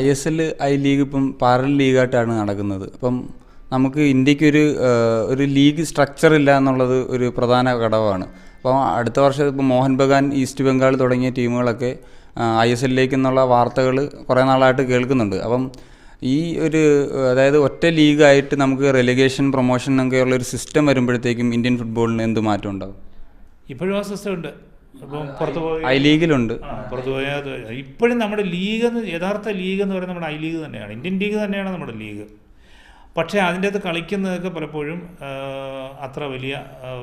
ISL I league ഇപ്പം parallel ലീഗായിട്ടാണ് നടക്കുന്നത്. അപ്പം നമുക്ക് ഇന്ത്യക്കൊരു ഒരു ലീഗ് സ്ട്രക്ചർ ഇല്ല എന്നുള്ളത് ഒരു പ്രധാന ഘടകമാണ്. അപ്പോൾ അടുത്ത വർഷം ഇപ്പോൾ മോഹൻ ബഗാൻ, ഈസ്റ്റ് ബംഗാൾ തുടങ്ങിയ ടീമുകളൊക്കെ ISL എന്നുള്ള വാർത്തകൾ കുറേ നാളായിട്ട് കേൾക്കുന്നുണ്ട്. അപ്പം ഈ ഒരു അതായത് ഒറ്റ ലീഗായിട്ട് നമുക്ക് റെലിഗേഷൻ, പ്രൊമോഷൻ എന്നൊക്കെയുള്ളൊരു സിസ്റ്റം വരുമ്പോഴത്തേക്കും ഇന്ത്യൻ ഫുട്ബോളിന് എന്ത് മാറ്റം ഉണ്ടാകും? ഇപ്പോഴും ആ സിസ്റ്റം ഉണ്ട്. ഇപ്പം പുറത്ത് പോയി ഐ ലീഗിലുണ്ട്. പുറത്ത് പോയാൽ ഇപ്പോഴും നമ്മുടെ ലീഗ് യഥാർത്ഥ ലീഗ് എന്ന് പറയുന്നത് നമ്മുടെ ഐ ലീഗ് തന്നെയാണ്, ഇന്ത്യൻ ലീഗ് തന്നെയാണ് നമ്മുടെ ലീഗ്. പക്ഷേ അതിൻ്റെ അകത്ത് കളിക്കുന്നതൊക്കെ പലപ്പോഴും അത്ര വലിയ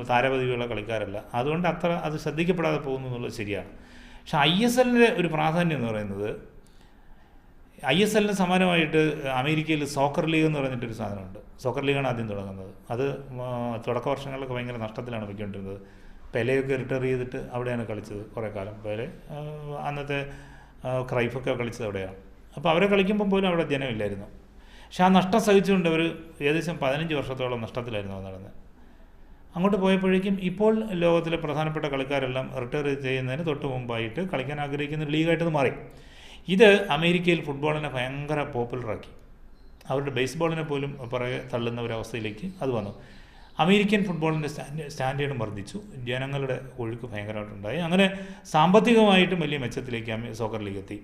താരപതിവുള്ള കളിക്കാരല്ല. അതുകൊണ്ട് അത് ശ്രദ്ധിക്കപ്പെടാതെ പോകുന്നു എന്നുള്ളത് ശരിയാണ്. പക്ഷേ ISL ഒരു പ്രാധാന്യം എന്ന് പറയുന്നത്, ISL സമാനമായിട്ട് അമേരിക്കയിൽ സോക്കർ ലീഗ് എന്ന് പറഞ്ഞിട്ടൊരു സാധനമുണ്ട്. സോക്കർ ലീഗാണ് ആദ്യം തുടങ്ങുന്നത്. അത് തുടക്ക വർഷങ്ങളിലൊക്കെ ഭയങ്കര നഷ്ടത്തിലാണ് പോയിക്കൊണ്ടിരുന്നത്. പെലെയൊക്കെ റിട്ടയർ ചെയ്തിട്ട് അവിടെയാണ് കളിച്ചത് കുറേ കാലം. പെലെ അന്നത്തെ ക്രൈഫൊക്കെ കളിച്ചത് അവിടെയാണ്. അപ്പോൾ അവരെ കളിക്കുമ്പം പോലും അവിടെ ജനമില്ലായിരുന്നു. പക്ഷെ ആ നഷ്ടം സഹിച്ചുകൊണ്ട് അവർ ഏകദേശം 15 വർഷത്തോളം നഷ്ടത്തിലായിരുന്നു അത് നടന്നത്. അങ്ങോട്ട് പോയപ്പോഴേക്കും ഇപ്പോൾ ലോകത്തിലെ പ്രധാനപ്പെട്ട കളിക്കാരെല്ലാം റിട്ടയർ ചെയ്യുന്നതിന് തൊട്ട് മുമ്പായിട്ട് കളിക്കാൻ ആഗ്രഹിക്കുന്ന ഒരു ലീഗായിട്ടത് മാറി. ഇത് അമേരിക്കയിൽ ഫുട്ബോളിനെ ഭയങ്കര പോപ്പുലറാക്കി. അവരുടെ ബേസ്ബോളിനെ പോലും പുറകെ തള്ളുന്ന ഒരവസ്ഥയിലേക്ക് അത് വന്നു. അമേരിക്കൻ ഫുട്ബോളിൻ്റെ സ്റ്റാൻഡേർഡും വർദ്ധിച്ചു, ജനങ്ങളുടെ ഒഴുക്ക് ഭയങ്കരമായിട്ടുണ്ടായി. അങ്ങനെ സാമ്പത്തികമായിട്ടും വലിയ മെച്ചത്തിലേക്ക് സോക്കർ ലീഗ് എത്തി.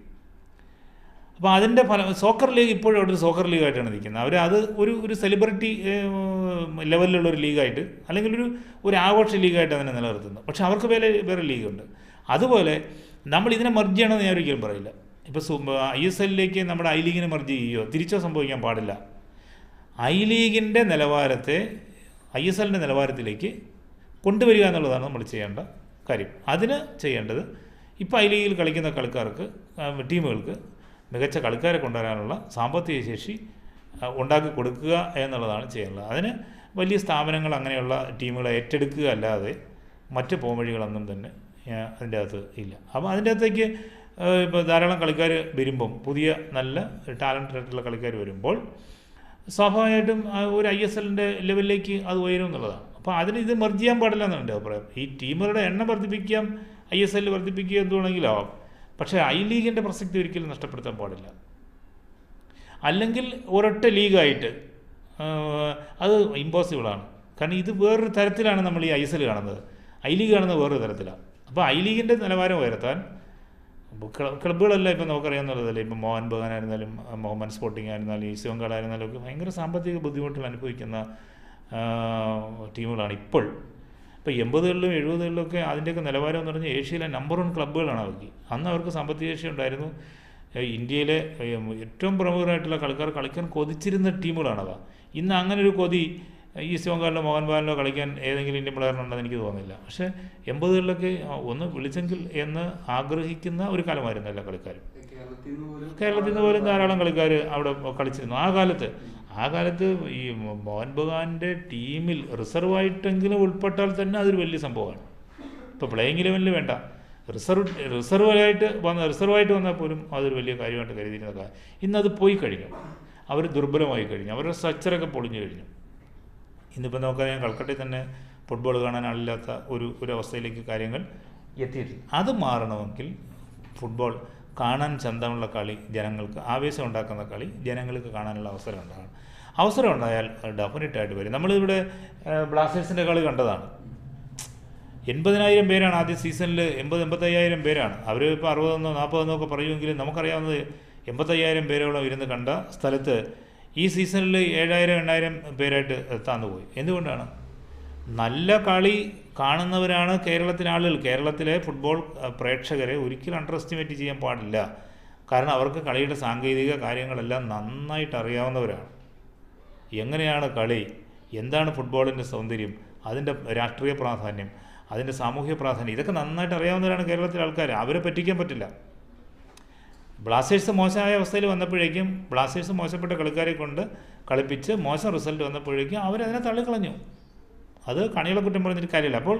അപ്പോൾ അതിൻ്റെ സോക്കർ ലീഗ് ഇപ്പോഴും അവിടെ ഒരു സോക്കർ ലീഗായിട്ടാണ് നിൽക്കുന്നത്. അത് ഒരു സെലിബ്രിറ്റി ലെവലിലുള്ളൊരു ലീഗായിട്ട്, അല്ലെങ്കിൽ ഒരു ആഘോഷ ലീഗായിട്ട് അതിനെ നിലനിർത്തുന്നു. പക്ഷെ അവർക്ക് വേറെ ലീഗുണ്ട്. അതുപോലെ നമ്മൾ ഇതിനെ മെർജ് ചെയ്യണമെന്ന് ഞാൻ ഒരിക്കലും പറയില്ല. ഇപ്പോൾ ISL നമ്മുടെ ഐ ലീഗിനെ മെർജ് ചെയ്യുകയോ തിരിച്ചോ സംഭവിക്കാൻ പാടില്ല. ഐ ലീഗിൻ്റെ നിലവാരത്തെ ISL നിലവാരത്തിലേക്ക് കൊണ്ടുവരിക എന്നുള്ളതാണ് നമ്മൾ ചെയ്യേണ്ട കാര്യം. അതിന് ചെയ്യേണ്ടത് ഇപ്പോൾ ഐ ലീഗിൽ കളിക്കുന്ന ടീമുകൾക്ക് മികച്ച കളിക്കാരെ കൊണ്ടുവരാനുള്ള സാമ്പത്തിക ശേഷി ഉണ്ടാക്കി കൊടുക്കുക എന്നുള്ളതാണ് ചെയ്യാനുള്ളത്. അതിന് വലിയ സ്ഥാപനങ്ങൾ അങ്ങനെയുള്ള ടീമുകളെ ഏറ്റെടുക്കുക അല്ലാതെ മറ്റ് പോംവഴികളൊന്നും തന്നെ അതിൻ്റെ അകത്ത് ഇല്ല. അപ്പോൾ അതിൻ്റെ അകത്തേക്ക് ഇപ്പോൾ ധാരാളം കളിക്കാർ വരുമ്പം, പുതിയ നല്ല ടാലൻറ്റഡ് ആയിട്ടുള്ള കളിക്കാർ വരുമ്പോൾ സ്വാഭാവികമായിട്ടും ഒരു ISL ലെവലിലേക്ക് അത് ഉയരും എന്നുള്ളതാണ്. അപ്പോൾ അതിന് ഇത് മെർജ് ചെയ്യാൻ പാടില്ല എന്നാണ് എൻ്റെ അഭിപ്രായം. ഈ ടീമുകളുടെ എണ്ണം വർദ്ധിപ്പിക്കാം, ISL വർദ്ധിപ്പിക്കുക എന്തുവേണമെങ്കിലാവാം. പക്ഷേ ഐ ലീഗിൻ്റെ പ്രസക്തി ഒരിക്കലും നഷ്ടപ്പെടുത്താൻ പാടില്ല. അല്ലെങ്കിൽ ഒരൊറ്റ ലീഗായിട്ട് അത് ഇമ്പോസിബിളാണ്. കാരണം ഇത് വേറൊരു തരത്തിലാണ് നമ്മൾ ഈ ISL കാണുന്നത്. ഐ ലീഗ് കാണുന്നത് വേറൊരു തരത്തിലാണ്. അപ്പോൾ ഐ ലീഗിൻ്റെ നിലവാരം ഉയർത്താൻ ക്ലബ്ബുകളെല്ലാം ഇപ്പോൾ നമുക്കറിയാവുന്നതല്ലേ. ഇപ്പോൾ മോഹൻ ബഗാൻ ആയിരുന്നാലും, മോഹൻ സ്പോർട്ടിംഗ് ആയിരുന്നാലും, ഈസ്റ്റ് ബംഗാൾ ആയിരുന്നാലും ഒക്കെ ഭയങ്കര സാമ്പത്തിക ബുദ്ധിമുട്ടുകൾ അനുഭവിക്കുന്ന ടീമുകളാണ് ഇപ്പോൾ. ഇപ്പോൾ 80കളിലും 70കളിലൊക്കെ അതിൻ്റെയൊക്കെ നിലവാരം എന്ന് പറഞ്ഞാൽ ഏഷ്യയിലെ നമ്പർ 1 ക്ലബ്ബുകളാണ് അവർക്ക്. അന്ന് അവർക്ക് സാമ്പത്തിക ശേഷി ഉണ്ടായിരുന്നു. ഇന്ത്യയിലെ ഏറ്റവും പ്രമുഖരായിട്ടുള്ള കളിക്കാർ കളിക്കാൻ കൊതിച്ചിരുന്ന ടീമുകളാണവ. ഇന്ന് അങ്ങനെ ഒരു കൊതി ഈസ്റ്റ് ബംഗാളിലോ മോഹൻ ബഗാനിലോ കളിക്കാൻ ഏതെങ്കിലും ഇന്ത്യൻ പ്ലെയറിനുണ്ടെന്ന് എനിക്ക് തോന്നുന്നില്ല. പക്ഷേ 80കളിലൊക്കെ ഒന്ന് വിളിച്ചെങ്കിൽ എന്ന് ആഗ്രഹിക്കുന്ന ഒരു കാലമായിരുന്നു എല്ലാ കളിക്കാരും. കേരളത്തിൽ നിന്ന് പോലും ധാരാളം കളിക്കാർ അവിടെ കളിച്ചിരുന്നു ആ കാലത്ത്. ഈ മോഹൻ ബഗാൻ്റെ ടീമിൽ റിസർവായിട്ടെങ്കിലും ഉൾപ്പെട്ടാൽ തന്നെ അതൊരു വലിയ സംഭവമാണ്. ഇപ്പോൾ പ്ലേയിങ് ലെവലിൽ വേണ്ട, റിസർവായിട്ട് വന്നാൽ പോലും അതൊരു വലിയ കാര്യമായിട്ട് കരുതിയിരുന്ന കാര്യം. ഇന്നത് പോയി കഴിഞ്ഞു, അവർ ദുർബലമായി കഴിഞ്ഞു, അവരുടെ സ്ട്രക്ചറൊക്കെ പൊളിഞ്ഞു കഴിഞ്ഞു. ഇന്നിപ്പോൾ നമുക്കറിയാം, കൽക്കട്ടയിൽ തന്നെ ഫുട്ബോൾ കാണാൻ ആളില്ലാത്ത ഒരു അവസ്ഥയിലേക്ക് കാര്യങ്ങൾ എത്തിയിട്ടില്ല. അത് മാറണമെങ്കിൽ ഫുട്ബോൾ കാണാൻ ചന്തമുള്ള കളി, ജനങ്ങൾക്ക് ആവേശം ഉണ്ടാക്കുന്ന കളി ജനങ്ങൾക്ക് കാണാനുള്ള അവസരം ഉണ്ടായാൽ ഡെഫിനറ്റായിട്ട് വരും. നമ്മളിവിടെ ബ്ലാസ്റ്റേഴ്സിൻ്റെ കളി കണ്ടതാണ്. 80,000 പേരാണ് ആദ്യ സീസണിൽ, 80,000-85,000 പേരാണ്. അവർ ഇപ്പോൾ 60 40 ഒക്കെ പറയുമെങ്കിലും നമുക്കറിയാവുന്നത് 85,000 പേരോളം ഇരുന്ന് കണ്ട സ്ഥലത്ത് ഈ സീസണിൽ 7,000-8,000 പേരായിട്ട് എത്താന്ന് പോയി. എന്തുകൊണ്ടാണ്? നല്ല കളി കാണുന്നവരാണ് കേരളത്തിലെ ആളുകൾ. കേരളത്തിലെ ഫുട്ബോൾ പ്രേക്ഷകരെ ഒരിക്കലും അണ്ടർ എസ്റ്റിമേറ്റ് ചെയ്യാൻ പാടില്ല. കാരണം അവർക്ക് കളിയുടെ സാങ്കേതിക കാര്യങ്ങളെല്ലാം നന്നായിട്ട് അറിയാവുന്നവരാണ്. എങ്ങനെയാണ് കളി, എന്താണ് ഫുട്ബോളിൻ്റെ സൗന്ദര്യം, അതിൻ്റെ രാഷ്ട്രീയ പ്രാധാന്യം, അതിൻ്റെ സാമൂഹ്യ പ്രാധാന്യം, ഇതൊക്കെ നന്നായിട്ട് അറിയാവുന്നവരാണ് കേരളത്തിലെ ആൾക്കാർ. അവരെ പറ്റിക്കാൻ പറ്റില്ല. ബ്ലാസ്റ്റേഴ്സ് മോശമായ അവസ്ഥയിൽ വന്നപ്പോഴേക്കും, ബ്ലാസ്റ്റേഴ്സ് മോശപ്പെട്ട കളിക്കാരെ കൊണ്ട് കളിപ്പിച്ച് മോശം റിസൾട്ട് വന്നപ്പോഴേക്കും അവരതിനെ തള്ളിക്കളഞ്ഞു. അത് കണികളെ കുറ്റം പറഞ്ഞിട്ട് കാര്യമില്ല. അപ്പോൾ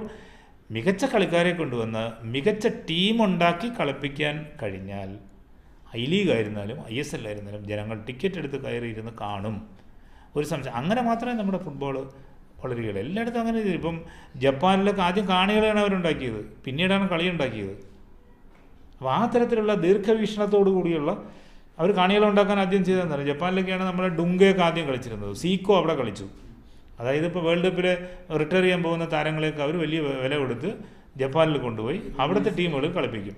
മികച്ച കളിക്കാരെ കൊണ്ടുവന്ന് മികച്ച ടീമുണ്ടാക്കി കളിപ്പിക്കാൻ കഴിഞ്ഞാൽ ഐ ലീഗ് ആയിരുന്നാലും ISL ആയിരുന്നാലും ജനങ്ങൾ ടിക്കറ്റ് എടുത്ത് കയറിയിരുന്ന് കാണും. ഒരു സംശയം, അങ്ങനെ മാത്രമേ നമ്മുടെ ഫുട്ബോൾ വളരുകയുള്ളൂ. എല്ലായിടത്തും അങ്ങനെ. ഇപ്പം ജപ്പാനിലൊക്കെ ആദ്യം കാണികളെയാണ് അവരുണ്ടാക്കിയത്, പിന്നീടാണ് കളി ഉണ്ടാക്കിയത്. അപ്പോൾ ആ തരത്തിലുള്ള ദീർഘവീക്ഷണത്തോടു കൂടിയുള്ള അവർ കാണികളെ ഉണ്ടാക്കാൻ ആദ്യം ചെയ്തതെന്ന് അറിയാം. ജപ്പാനിലൊക്കെയാണ് നമ്മളെ ഡുങ്കയൊക്കെ ആദ്യം കളിച്ചിരുന്നത്. സീക്കോ അവിടെ കളിച്ചു. അതായത് ഇപ്പോൾ വേൾഡ് കപ്പിൽ റിട്ടയർ ചെയ്യാൻ പോകുന്ന താരങ്ങളെയൊക്കെ അവർ വലിയ വില കൊടുത്ത് ജപ്പാനിൽ കൊണ്ടുപോയി അവിടുത്തെ ടീമുകൾ കളിപ്പിക്കും.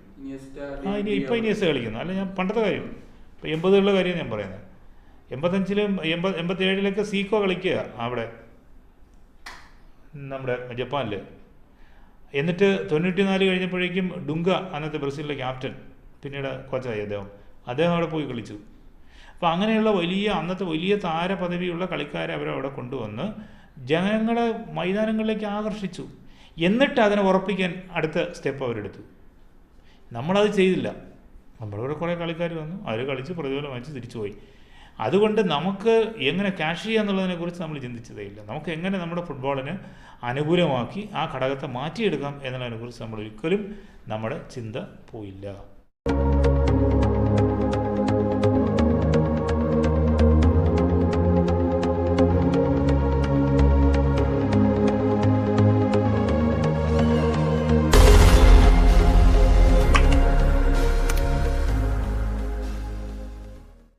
ഇപ്പോൾ ഇനിയസ് കളിക്കുന്നു. അല്ല, ഞാൻ പണ്ടത്തെ കാര്യം, ഇപ്പോൾ 80കളുടെ കാര്യം ഞാൻ പറയുന്നത്. 85-ലും 87-ലൊക്കെ സീക്കോ കളിക്കുക അവിടെ നമ്മുടെ ജപ്പാനിൽ. എന്നിട്ട് 94 കഴിഞ്ഞപ്പോഴേക്കും ഡുങ്ക, അന്നത്തെ ബ്രസീലിലെ ക്യാപ്റ്റൻ, പിന്നീട് കോച്ചായി അദ്ദേഹം അവിടെ പോയി കളിച്ചു. അപ്പോൾ അങ്ങനെയുള്ള അന്നത്തെ വലിയ താരപദവിയുള്ള കളിക്കാരെ അവരവിടെ കൊണ്ടുവന്ന് ജനങ്ങളെ മൈതാനങ്ങളിലേക്ക് ആകർഷിച്ചു. എന്നിട്ട് അതിനെ ഉറപ്പിക്കാൻ അടുത്ത സ്റ്റെപ്പ് അവരെടുത്തു. നമ്മളത് ചെയ്തില്ല. നമ്മളിവിടെ കുറേ കളിക്കാർ വന്നു, അവർ കളിച്ച് പ്രതിഫലം വാങ്ങിച്ച് തിരിച്ചുപോയി. അതുകൊണ്ട് നമുക്ക് എങ്ങനെ ക്യാഷ് ചെയ്യുക എന്നുള്ളതിനെക്കുറിച്ച് നമ്മൾ ചിന്തിച്ചതേ ഇല്ല. നമുക്ക് എങ്ങനെ നമ്മുടെ ഫുട്ബോളിന് അനുകൂലമാക്കി ആ ഘടകത്തെ മാറ്റിയെടുക്കാം എന്നുള്ളതിനെക്കുറിച്ച് നമ്മൾ ഒരിക്കലും നമ്മുടെ ചിന്ത പോയില്ല.